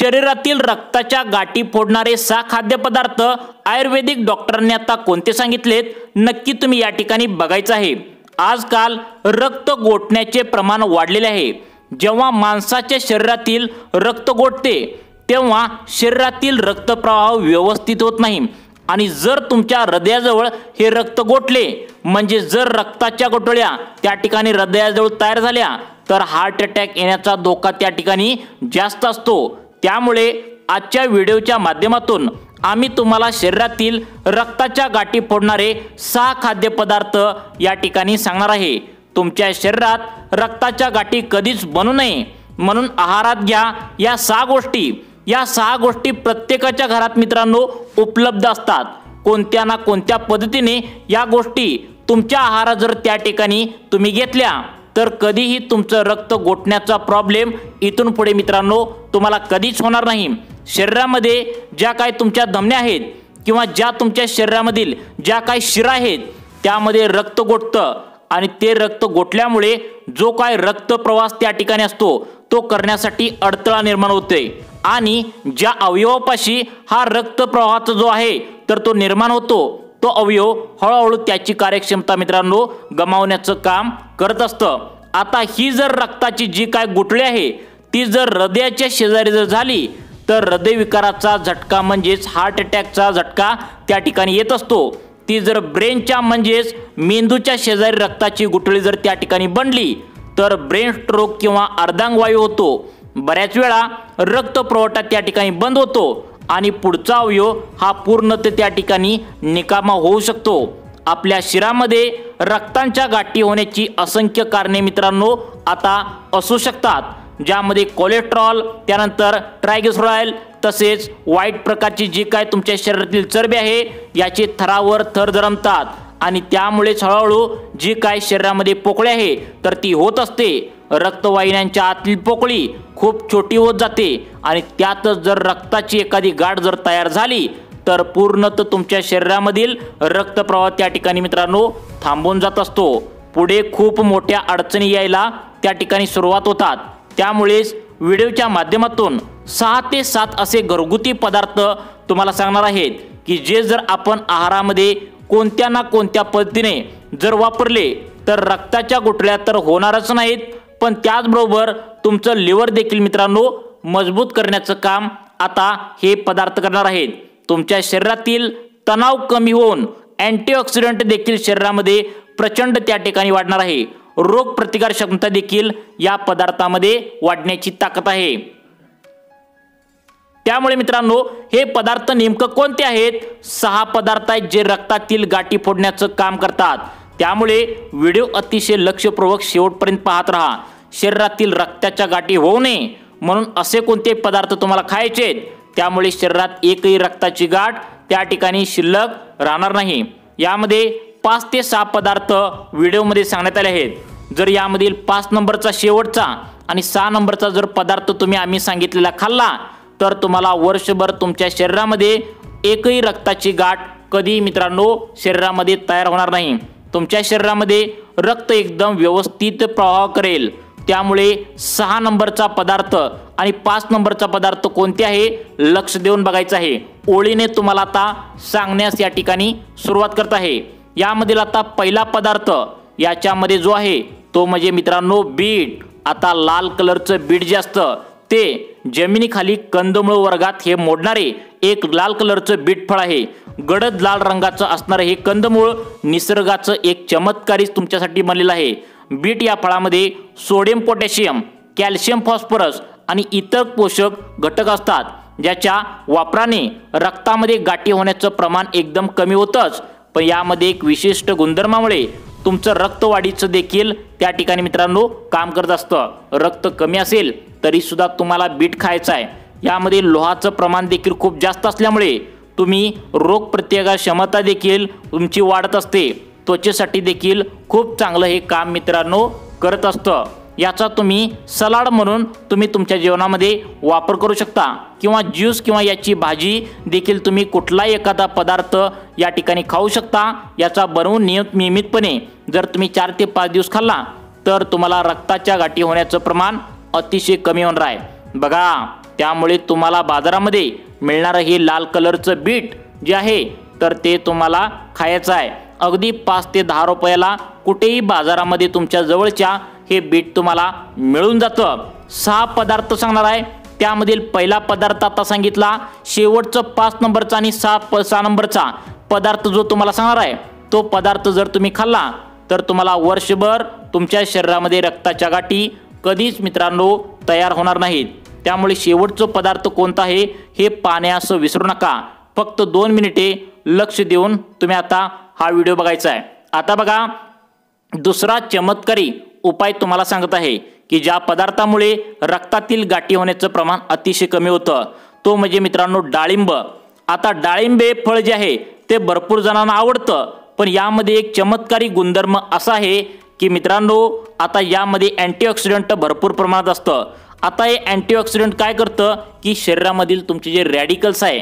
शरीरातील रक्ताच्या गाठी फोडणारे 6 खाद्यपदार्थ आयुर्वेदिक डॉक्टरांनी आता कोणते सांगितलेत नक्की तुम्ही या ठिकाणी बघायचं आहे। आजकाल रक्त गोठण्याचे प्रमाण वाढलेले आहे। जेव्हा माणसाच्या शरीरातील रक्त गोठते तेव्हा शरीरातील रक्तप्रवाह व्यवस्थित होत नाही आणि जर तुमच्या हृदयाजवळ हे रक्त गोठले म्हणजे जर रक्ताच्या गुठळ्या त्या ठिकाणी हृदयाजवळ तयार झाल्या तर हार्ट अटॅक येण्याचा धोका त्या ठिकाणी जास्त असतो। त्यामुळे आजच्या व्हिडिओच्या माध्यमातून आम्ही तुम्हाला शरीरातील रक्ताच्या गाठी फोडणारे 6 खाद्यपदार्थ या ठिकाणी सांगणार आहे। तुमच्या शरीरात रक्ताच्या गाठी कधीच बनू नये म्हणून आहारात घ्या या 6 गोष्टी। या 6 गोष्टी प्रत्येकाच्या घरात मित्रांनो उपलब्ध असतात। कोणत्या ना कोणत्या पद्धतीने या गोष्टी तुमच्या आहारात जर त्या ठिकाणी तुम्ही घेतल्या तर कधीही तुमचं रक्त गोठण्याचा प्रॉब्लेम इथून पुढे मित्रांनो तुम्हाला कधीच होणार नाही। शरीरामध्ये ज्या काही तुमच्या धमन्या आहेत किंवा ज्या तुमच्या शरीरामधील ज्या काही शिरा आहेत त्यामध्ये रक्त गोठतं आणि ते रक्त गोठल्यामुळे जो काय रक्त प्रवास त्या ठिकाणी असतो तो करण्यासाठी अडथळा निर्माण होतोय आणि ज्या अवयवापाशी हा रक्त प्रवाहाचा जो आहे तर तो निर्माण होतो तो अवयव हळूहळू त्याची कार्यक्षमता मित्रांनो गमावण्याचं काम करत असतं। आता ही जर रक्ताची जी काय गुठळी आहे ती जर हृदयाच्या शेजारी जर झाली तर हृदयविकाराचा झटका म्हणजेच हार्ट अटॅकचा झटका त्या ठिकाणी येत असतो। ती जर ब्रेनच्या म्हणजेच मेंदूच्या शेजारी रक्ताची गुठळी जर त्या ठिकाणी बनली तर ब्रेन स्ट्रोक किंवा अर्धांगवायू होतो। बऱ्याच वेळा रक्त पुरवठा त्या ठिकाणी बंद होतो आणि पुढचा अवयव हा पूर्णतः त्या ठिकाणी निकामा होऊ शकतो। आपल्या शरीरामध्ये रक्तांच्या गाठी होण्याची असंख्य कारणे मित्रांनो आता असू शकतात, ज्यामध्ये कोलेस्ट्रॉल, त्यानंतर ट्रायग्लिसराइड तसेच वाईट प्रकारची जी काय तुमच्या शरीरातील चरबी आहे याचे थरावर थर जरमतात आणि त्यामुळेच हळूहळू जी काय शरीरामध्ये पोकळी आहे तर ती होत असते। रक्तवाहिन्यांच्या आतील पोकळी खूप छोटी होत जाते आणि त्यातच जर रक्ताची एखादी गाठ जर तयार झाली तर पूर्णतः तुमच्या शरीरामधील रक्तप्रवाह त्या ठिकाणी मित्रांनो थांबून जात असतो। पुढे खूप मोठ्या अडचणी यायला त्या ठिकाणी सुरुवात होतात। त्यामुळेच व्हिडिओच्या माध्यमातून 6 ते 7 असे घरगुती पदार्थ तुम्हाला सांगणार आहेत की जे जर आपण आहारामध्ये कोणत्या ना कोणत्या पद्धतीने जर वापरले तर रक्ताच्या गुठळ्या तर होणारच नाहीत पण त्याचबरोबर तुमचं लिव्हर देखील मित्रांनो मजबूत करण्याचं काम आता हे पदार्थ करणार आहेत। तुमच्या शरीरातील तणाव कमी होऊन अँटीऑक्सिडंट देखील शरीरामध्ये प्रचंड त्या ठिकाणी वाढणार आहे। रोग प्रतिकार क्षमता देखील या पदार्थामध्ये वाढण्याची ताकद आहे। त्यामुळे मित्रांनो हे पदार्थ नेमकं कोणते आहेत? 6 पदार्थ आहेत जे रक्तातील गाठी फोडण्याचं काम करतात। त्यामुळे व्हिडिओ अतिशय लक्षपूर्वक शेवटपर्यंत पाहत राहा। शरीरातील रक्ताच्या गाठी होऊ नये म्हणून असे कोणते पदार्थ तुम्हाला खायचे आहेत त्यामुळे शरीरात एकही रक्ताची गाठ त्या ठिकाणी शिल्लक राहणार नाही। यामध्ये 5 ते 6 पदार्थ व्हिडिओमध्ये सांगण्यात आले आहेत। जर यामधील 5 नंबरचा शेवटचा आणि 6 नंबरचा जर पदार्थ तुम्ही आम्ही सांगितलेला खाल्ला तर तुम्हाला वर्षभर तुमच्या शरीरामध्ये एकही रक्ताची गाठ कधी मित्रांनो शरीरामध्ये तयार होणार नाही। तुमच्या शरीरामध्ये रक्त एकदम व्यवस्थित प्रवाह करेल। त्यामुळे 6 नंबरचा पदार्थ आणि 5 नंबरचा पदार्थ कोणते आहे लक्ष देऊन बघायचं आहे। ओळीने तुम्हाला आता सांगण्यास या ठिकाणी सुरुवात करत आहे। यामधील आता पहिला पदार्थ याच्यामध्ये जो आहे तो म्हणजे मित्रांनो बीट। आता लाल कलरचं बीट जे असतं ते जमिनीखाली कंदमुळ वर्गात हे मोडणारे एक लाल कलरचं बीट फळ आहे। गडद लाल रंगाचं असणारे हे कंदमुळ निसर्गाचं एक चमत्कारी तुमच्यासाठी बनलेलं आहे। बीट या फळामध्ये सोडियम, पोटॅशियम, कॅल्शियम, फॉस्फरस आणि इतर पोषक घटक असतात ज्याच्या वापराने रक्तामध्ये गाठी होण्याचं प्रमाण एकदम कमी होतंच पण यामध्ये एक विशिष्ट गुणधर्मामुळे तुमचं रक्तवाढीचं देखील त्या ठिकाणी मित्रांनो काम करत असतं। रक्त कमी असेल तरी सुद्धा तुम्हाला बीट खायचं आहे। यामध्ये लोहाचं प्रमाण देखील खूप जास्त असल्यामुळे तुम्ही रोग प्रतिकार क्षमता देखील तुमची वाढत असते। त्वचेसाठी देखील खूप चांगलं हे काम मित्रांनो करत असतं। याचा तुम्ही सलाड म्हणून तुम्ही तुमच्या जेवणामध्ये वापर करू शकता किंवा ज्यूस किंवा याची भाजी देखील तुम्ही कुठलाही एखादा पदार्थ या ठिकाणी खाऊ शकता। याचा बनवून नियमितपणे जर तुम्ही 4 ते 5 दिवस खाल्ला तर तुम्हाला रक्ताच्या गाठी होण्याचं प्रमाण अतिशय कमी होणार आहे। बघा त्यामुळे तुम्हाला बाजारामध्ये मिळणारं हे लाल कलरचं बीट जे आहे तर ते तुम्हाला खायचं आहे। अगदी 5 ते 10 रुपयाला कुठेही बाजारामध्ये तुमच्या जवळच्या हे बीट तुम्हाला मिळून जातं। 6 पदार्थ सांगणार आहे, त्यामधील पहिला पदार्थ आता सांगितला, शेवटचं 5 नंबरचा आणि 6 नंबरचा पदार्थ जो तुम्हाला सांगणार आहे तो पदार्थ जर तुम्ही खाल्ला तर तुम्हाला वर्षभर तुमच्या शरीरामध्ये रक्ताच्या गाठी कधीच मित्रांनो तयार होणार नाहीत। त्यामुळे शेवटचा पदार्थ कोणता आहे हे पाहण्यास विसरू नका। फक्त 2 मिनिटे लक्ष देऊन तुम्ही आता हा व्हिडिओ बघायचा आहे। आता बघा, दुसरा चमत्कारी उपाय तुम्हाला सांगत आहे की ज्या पदार्थामुळे रक्तातील गाठी होण्याचं प्रमाण अतिशय कमी होतं तो म्हणजे मित्रांनो डाळिंब। आता डाळिंब हे फळ जे आहे ते भरपूर जणांना आवडतं, पण यामध्ये एक चमत्कारी गुणधर्म असा आहे की मित्रांनो आता यामध्ये अँटीऑक्सिडंट भरपूर प्रमाणात असतं। आता हे अँटीऑक्सिडंट काय करतं की शरीरामधील तुमचे जे रॅडिकल्स आहे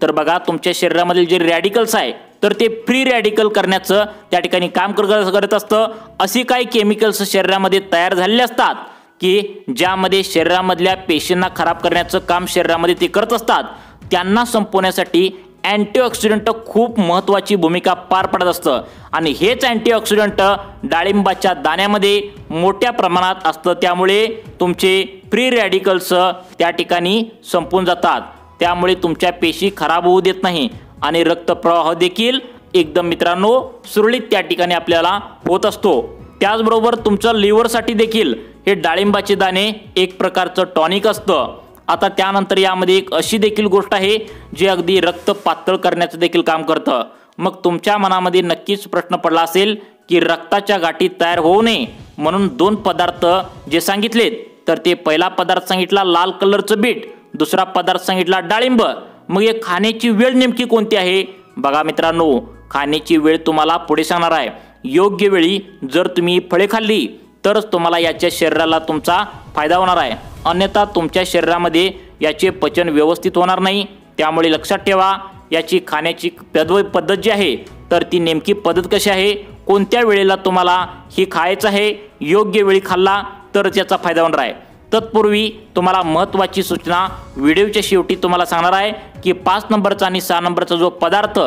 तर बघा तुमच्या शरीरामधील जे रॅडिकल्स आहे तर ते फ्री रॅडिकल करण्याचं त्या ठिकाणी काम करत असतं। अशी काही केमिकल्स शरीरामध्ये तयार झालेले असतात की ज्यामध्ये शरीरामधल्या पेशींना खराब करण्याचं काम शरीरामध्ये ते करत असतात। त्यांना संपवण्यासाठी अँटीऑक्सिडंट खूप महत्त्वाची भूमिका पार पडत असतं आणि हेच अँटीऑक्सिडंट डाळिंबाच्या दाण्यामध्ये मोठ्या प्रमाणात असतं। त्यामुळे तुमचे फ्री रॅडिकल्स त्या ठिकाणी संपून जातात, त्यामुळे तुमच्या पेशी खराब होऊ देत नाही आणि रक्तप्रवाह देखील एकदम मित्रांनो सुरळीत त्या ठिकाणी आपल्याला होत असतो। त्याचबरोबर तुमच्या लिव्हरसाठी देखील हे डाळिंबाचे दाणे एक प्रकारचं टॉनिक असतं। आता त्यानंतर यामध्ये एक अशी देखील गोष्ट आहे जी अगदी रक्त पातळ करण्याचं देखील काम करतं। मग तुमच्या मनामध्ये नक्कीच प्रश्न पडला असेल की रक्ताच्या गाठी तयार होऊ नये म्हणून 2 पदार्थ जे सांगितलेत तर ते पहिला पदार्थ सांगितला लाल कलरचं बीट, दुसरा पदार्थ सांगितला डाळिंब। मग हे खाण्याची वेळ नेमकी कोणती आहे? बघा मित्रांनो, खाण्याची वेळ तुम्हाला पुढे सांगणार आहे। योग्य वेळी जर तुम्ही फळे खाल्ली तरच तुम्हाला याच्या शरीराला तुमचा फायदा होणार आहे, अन्यथा तुमच्या शरीरामध्ये याचे पचन व्यवस्थित होणार नाही। त्यामुळे लक्षात ठेवा, याची खाण्याची पद्धत जी आहे तर ती नेमकी पद्धत कशी आहे, कोणत्या वेळेला तुम्हाला ही खायचं आहे, योग्य वेळी खाल्ला तरच याचा फायदा होणार आहे। तत्पूर्वी तुम्हाला महत्त्वाची सूचना व्हिडिओच्या शेवटी तुम्हाला सांगणार आहे की 5 नंबरचा आणि 6 नंबरचा जो पदार्थ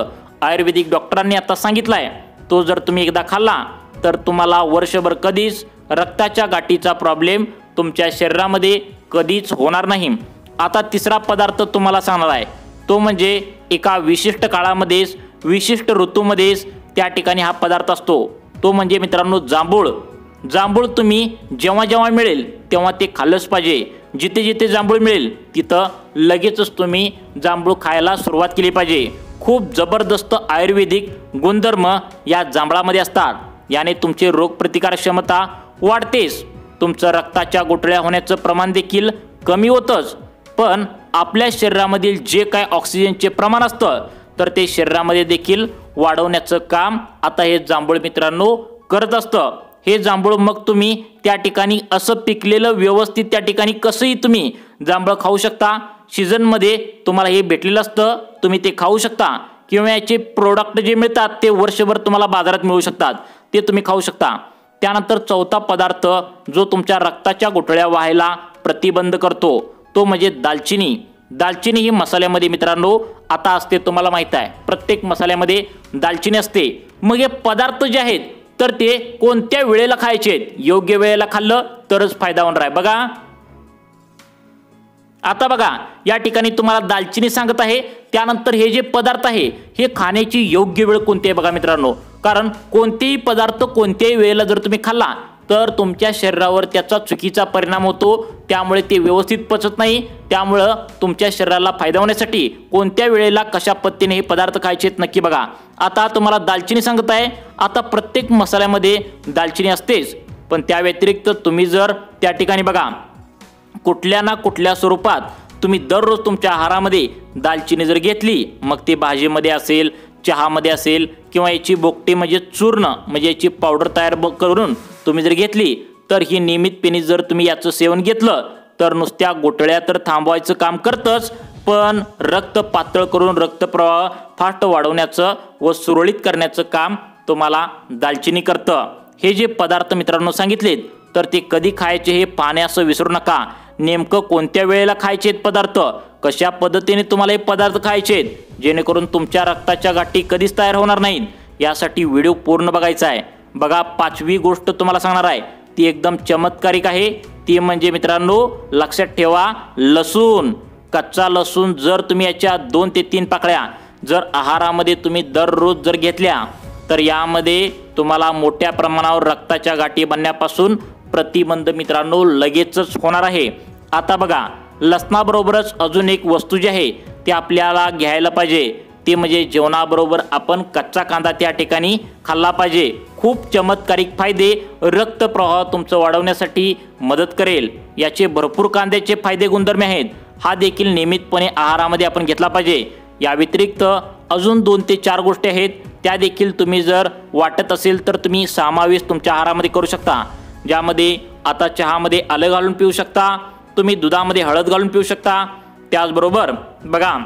आयुर्वेदिक डॉक्टरांनी आता सांगितला आहे तो जर तुम्ही एकदा खाल्ला तर तुम्हाला वर्षभर कधीच रक्ताच्या गाठीचा प्रॉब्लेम तुमच्या शरीरामध्ये कधीच होणार नाही। आता तिसरा पदार्थ तुम्हाला सांगणार आहे तो म्हणजे एका विशिष्ट काळामध्येच विशिष्ट ऋतूमध्येच त्या ठिकाणी हा पदार्थ असतो, तो म्हणजे मित्रांनो जांभूळ। जांभूळ तुम्ही जेव्हा जेव्हा मिळेल तेव्हा ते खाल्लंच पाहिजे। जिथे जिथे जांभूळ मिळेल तिथं लगेचच तुम्ही जांभूळ खायला सुरुवात केली पाहिजे। खूप जबरदस्त आयुर्वेदिक गुणधर्म या जांभळामध्ये असतात, याने तुमची रोगप्रतिकारक क्षमता वाढतेच, तुमचं रक्ताच्या गुठळ्या होण्याचं प्रमाण देखील कमी होतंच, पण आपल्या शरीरामधील जे काय ऑक्सिजनचे प्रमाण असतं तर ते शरीरामध्ये देखील वाढवण्याचं काम आता हे जांभूळ मित्रांनो करत असतं। हे जांभूळ मग तुम्ही त्या ठिकाणी असं पिकलेलं व्यवस्थित त्या ठिकाणी कसंही तुम्ही जांभळ खाऊ शकता। सीझनमध्ये तुम्हाला हे भेटलेलं असतं, तुम्ही ते खाऊ शकता, किंवा याचे प्रोडक्ट जे मिळतात ते वर्षभर तुम्हाला बाजारात मिळू शकतात, ते तुम्ही खाऊ शकता। त्यानंतर चौथा पदार्थ जो तुमच्या रक्ताच्या गुठळ्या व्हायला प्रतिबंध करतो तो म्हणजे दालचिनी। दालचिनी ही मसाल्यामध्ये मित्रांनो आता असते, तुम्हाला माहित आहे प्रत्येक मसाल्यामध्ये दालचिनी असते। मग हे पदार्थ जे आहेत तर ते कोणत्या वेळेला खायचे आहेत, योग्य वेळेला खाल्लं तरच फायदा होणार आहे। बघा आता बघा या ठिकाणी तुम्हाला दालचिनी सांगत आहे, त्यानंतर हे जे पदार्थ आहे हे खाण्याची योग्य वेळ कोणती आहे बघा मित्रांनो, कारण कोणतेही पदार्थ कोणत्याही वेळेला जर तुम्ही खाल्ला तर तुमच्या शरीरावर त्याचा चुकीचा परिणाम होतो, त्यामुळे ते व्यवस्थित पचत नाही। त्यामुळे तुमच्या शरीराला फायदा होण्यासाठी कोणत्या वेळेला कशा पद्धतीने हे पदार्थ खायचे आहेत नक्की बघा। आता तुम्हाला दालचिनी सांगत आहे, आता प्रत्येक मसाल्यामध्ये दालचिनी असतेच, पण त्या व्यतिरिक्त तुम्ही जर त्या ठिकाणी बघा कुठल्या ना कुठल्या स्वरूपात तुम्ही दररोज तुमच्या आहारामध्ये दालचिनी जर घेतली, मग ती भाजीमध्ये असेल, चहामध्ये असेल, किंवा याची बोकटी म्हणजे चूर्ण म्हणजे याची पावडर तयार करून तुम्ही जर घेतली तर ही नियमितपणे जर तुम्ही याचं सेवन घेतलं तर नुसत्या गोठळ्या तर थांबवायचं काम करतच, पण रक्त पातळ करून रक्तप्रवाह फास्ट वाढवण्याचं व सुरळीत करण्याचं काम तुम्हाला दालचिनी करतं। हे जे पदार्थ मित्रांनो सांगितलेत तर ते कधी खायचे हे पाहण्यास विसरू नका। नेमकं कोणत्या वेळेला खायचे आहेत पदार्थ, कशा पद्धतीने तुम्हाला हे पदार्थ खायचे आहेत जेणेकरून तुमच्या रक्ताच्या गाठी कधीच तयार होणार नाहीत, यासाठी व्हिडिओ पूर्ण बघायचा आहे। बघा, 5वी गोष्ट तुम्हाला सांगणार आहे ती एकदम चमत्कारिक आहे। ती म्हणजे मित्रांनो, लक्षात ठेवा, लसूण। कच्चा लसूण जर तुम्ही याच्या 2 ते 3 पाकळ्या जर आहारामध्ये तुम्ही दररोज जर घेतल्या तर यामध्ये तुम्हाला मोठ्या प्रमाणावर रक्ताच्या गाठी बनण्यापासून प्रतिबंध मित्रांनो लगेचच होणार आहे। आता बघा, लसणाबरोबरच अजून एक वस्तू जी आहे ती आपल्याला घ्यायला पाहिजे, ते म्हणजे जेवणाबरोबर आपण कच्चा कांदा त्या ठिकाणी खाल्ला पाहिजे। खूप चमत्कारिक फायदे, रक्तप्रवाह तुमचं वाढवण्यासाठी मदत करेल। याचे भरपूर कांद्याचे फायदे गुणधर्म आहेत, हा देखील नियमितपणे आहारामध्ये आपण घेतला पाहिजे। या व्यतिरिक्त अजून 2 ते 4 गोष्टी आहेत, त्या देखील तुम्ही जर वाटत असेल तर तुम्ही समावेश तुमच्या आहारामध्ये करू शकता, ज्यामध्ये आता चहामध्ये आलं घालून पिऊ शकता, तुम्ही दुधामध्ये हळद घालून पिऊ शकता। त्याचबरोबर बघा,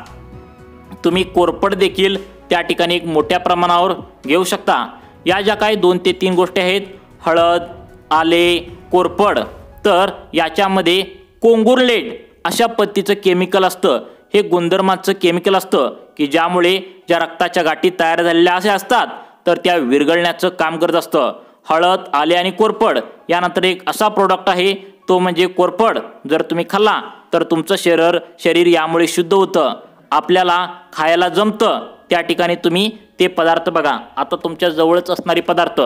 तुम्ही कोरफड देखील त्या ठिकाणी एक मोठ्या प्रमाणावर घेऊ शकता। या ज्या काही 2 ते 3 गोष्टी आहेत, हळद, आले, कोरफड, तर याच्यामध्ये कोंगुरलेट अशा पद्धतीचं केमिकल असतं। हे गुणधर्माचं केमिकल असतं की ज्यामुळे ज्या रक्ताच्या गाठी तयार झालेल्या असे असतात तर त्या विरघळण्याचं काम करत असतं। हळद, आले आणि कोरफड यानंतर एक असा प्रोडक्ट आहे तो म्हणजे कोरफड। जर तुम्ही खाल्ला तर तुमचं शरीर यामुळे शुद्ध होतं, आपल्याला खायला जमतं। त्या ठिकाणी तुम्ही ते पदार्थ बघा, आता तुमच्या जवळच असणारे पदार्थ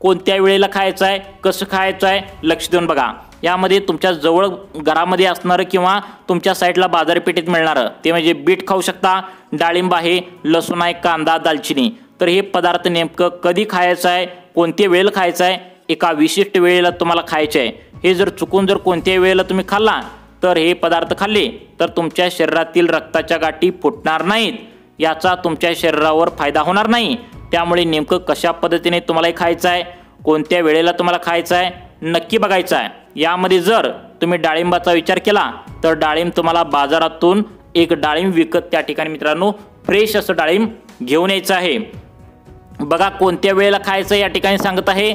कोणत्या वेळेला खायचं आहे, कसं खायचं आहे, लक्ष देऊन बघा। यामध्ये तुमच्या जवळ घरामध्ये असणारं किंवा तुमच्या साईडला बाजारपेठेत मिळणारं ते म्हणजे बीट खाऊ शकता, डाळिंब आहे, लसूण आहे, कांदा, दालचिनी। तर हे पदार्थ नेमकं कधी खायचं आहे, कोणत्या वेळेला खायचं आहे, एका विशिष्ट वेळेला तुम्हाला खायचे आहे। हे जर चुकून जर कोणत्याही वेळेला तुम्ही खाल्ला तर हे पदार्थ खाल्ले तर तुमच्या शरीरातील रक्ताच्या गाठी फुटणार नाहीत, याचा तुमच्या शरीरावर फायदा होणार नाही। त्यामुळे नेमकं कशा पद्धतीने तुम्हाला हे खायचं आहे, कोणत्या वेळेला तुम्हाला खायचं आहे, नक्की बघायचं आहे। यामध्ये जर तुम्ही डाळिंबाचा विचार केला तर डाळिंब तुम्हाला बाजारातून एक डाळिंब विकत त्या ठिकाणी मित्रांनो फ्रेश असं डाळिंब घेऊन यायचं आहे। बघा, कोणत्या वेळेला खायचं या ठिकाणी सांगत आहे।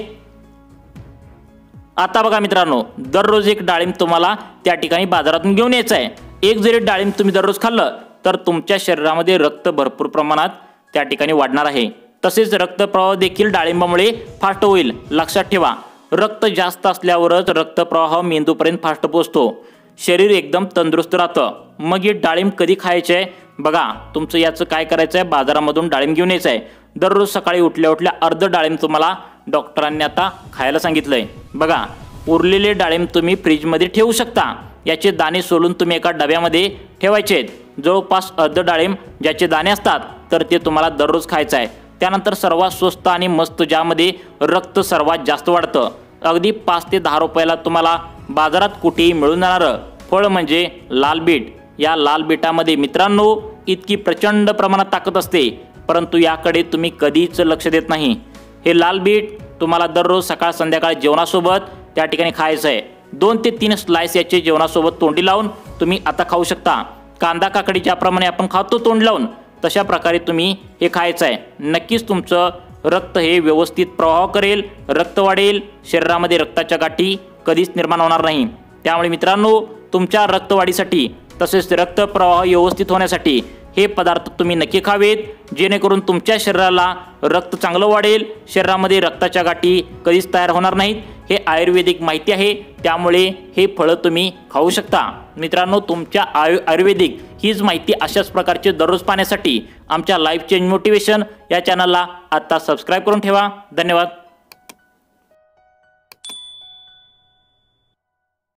आता बघा मित्रांनो, दररोज एक डाळिंब तुम्हाला त्या ठिकाणी बाजारातून घेऊन यायचं आहे। एक जरी डाळिंब तुम्ही दररोज खाल्लं तर तुमच्या शरीरामध्ये रक्त भरपूर प्रमाणात त्या ठिकाणी वाढणार आहे। तसेच रक्तप्रवाह देखील डाळिंबामुळे फास्ट होईल। लक्षात ठेवा, रक्त जास्त असल्यावरच रक्तप्रवाह मेंदूपर्यंत फास्ट पोहोचतो, शरीर एकदम तंदुरुस्त राहतं। मग हे डाळिंब कधी खायचे आहे बघा, तुमचं याचं काय करायचं आहे, बाजारामधून डाळिंब घेऊन यायचं आहे। दररोज सकाळी उठल्या उठल्या अर्ध डाळिंब तुम्हाला डॉक्टरांनी आता खायला सांगितलंय। बघा, उरलेले डाळिंब तुम्ही फ्रीजमध्ये ठेवू शकता, याचे दाणे सोलून तुम्ही एका डब्यामध्ये ठेवायचे आहेत। जवळपास अर्ध डाळिंब ज्याचे दाणे असतात तर ते तुम्हाला दररोज खायचं आहे। त्यानंतर सर्वात स्वस्त आणि मस्त ज्यामध्ये रक्त सर्वात जास्त वाढतं, अगदी 5 ते 10 रुपयाला तुम्हाला बाजारात कुठेही मिळून जाणारं फळ म्हणजे लाल बीट। या लाल बीटामध्ये मित्रांनो इतकी प्रचंड प्रमाणात ताकद असते, परंतु याकडे तुम्ही कधीच लक्ष देत नाही। हे लाल बीट तुम्हाला दररोज सकाळ संध्याकाळ जेवणासोबत त्या ठिकाणी खायचं आहे। 2 ते 3 स्लाइस याचे जेवणासोबत तोंडी लावून तुम्ही आता खाऊ शकता। कांदा काकडी ज्याप्रमाणे आपण खातो तोंड लावून, तशा प्रकारे तुम्ही हे खायचं आहे। नक्कीच तुमचं रक्त हे व्यवस्थित प्रवाह करेल, रक्त वाढेल, शरीरामध्ये रक्ताच्या गाठी कधीच निर्माण होणार नाही। त्यामुळे मित्रांनो, तुमच्या रक्तवाढीसाठी तसेच रक्तप्रवाह व्यवस्थित होण्यासाठी हे पदार्थ तुम्ही नक्की खावेत, जेणेकरून तुमच्या शरीराला रक्त चांगलं वाढेल, शरीरामध्ये रक्ताच्या गाठी कधीच तयार होणार नाहीत। हे आयुर्वेदिक माहिती आहे, त्यामुळे हे फळं तुम्ही खाऊ शकता। मित्रांनो, तुमच्या आयुर्वेदिक हीच माहिती अशाच प्रकारचे दररोज पाहण्यासाठी आमच्या लाईफ चेंज मोटिवेशन या चॅनलला आता सबस्क्राईब करून ठेवा। धन्यवाद।